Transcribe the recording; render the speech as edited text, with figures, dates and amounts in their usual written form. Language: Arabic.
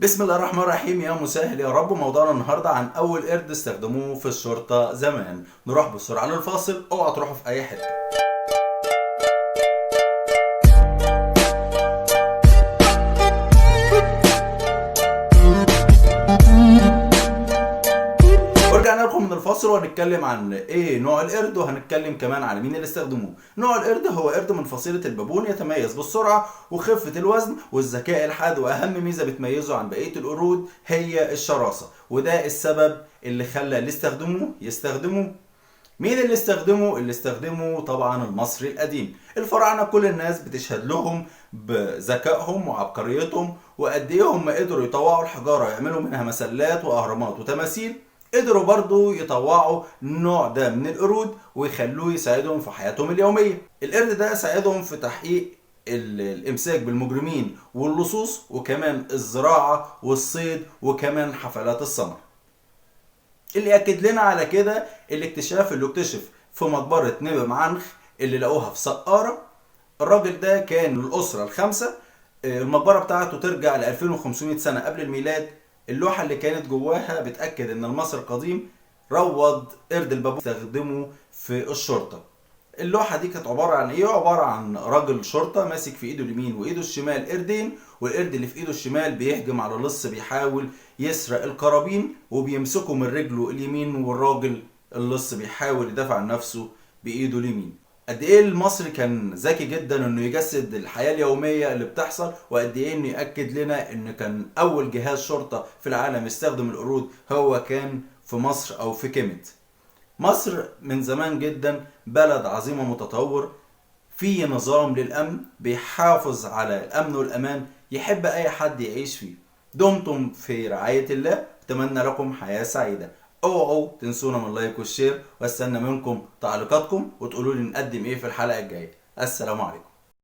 بسم الله الرحمن الرحيم. يا مسهل يا رب. موضوعنا النهارده عن اول قرد استخدموه في الشرطه زمان. نروح بسرعه للفاصل، اوعى تروحوا في اي حته. ورجعنا لكم من الفاصل وهنتكلم عن ايه نوع القرد، وهنتكلم كمان على مين اللي استخدموه. نوع القرد هو قرد من فصيلة البابون، يتميز بالسرعة وخفة الوزن والذكاء الحاد، واهم ميزة بتميزه عن بقية القرود هي الشراسة، وده السبب اللي خلى اللي يستخدموه. مين اللي استخدمه؟ اللي استخدمه طبعا المصري القديم. الفراعنة كل الناس بتشهد لهم بذكائهم وعبقريتهم، وقد ايه هم قدروا يطوعوا الحجارة ويعملوا منها مسلات واهرامات وتماثيل. قدروا برضو يطوعوا النوع ده من القرود ويخلوه يساعدهم في حياتهم اليومية. القرد ده ساعدهم في تحقيق الامساك بالمجرمين واللصوص، وكمان الزراعة والصيد، وكمان حفلات السمر. اللي يأكد لنا على كده الاكتشاف اللي اكتشف في مقبرة نبي معنخ اللي لقوها في سقارة. الراجل ده كان من الأسرة الخامسة. المقبرة بتاعته ترجع ل 2500 سنة قبل الميلاد. اللوحة اللي كانت جواها بتأكد ان المصري القديم روض قرد البابون استخدمه في الشرطة. اللوحة دي كانت عبارة عن ايه؟ عبارة عن راجل شرطة ماسك في ايده اليمين وايده الشمال قردين، والقرد اللي في ايده الشمال بيهجم على لص بيحاول يسرق الكرابين، وبيمسكه من رجله اليمين، والراجل اللص بيحاول يدافع عن نفسه بايده اليمين. قد ايه المصري كان ذكي جدا انه يجسد الحياة اليومية اللي بتحصل، وقد ايه انه يأكد لنا ان كان اول جهاز شرطة في العالم يستخدم القرود هو كان في مصر او في كيميت. مصر من زمان جدا بلد عظيمة متطور، في نظام للأمن بيحافظ على الأمن والأمان، يحب أي حد يعيش فيه. دمتم في رعاية الله، أتمنى لكم حياة سعيدة. اوعوا تنسونا من اللايك والشير، واستنى منكم تعليقاتكم وتقولوا لي نقدم ايه في الحلقة الجاية. السلام عليكم.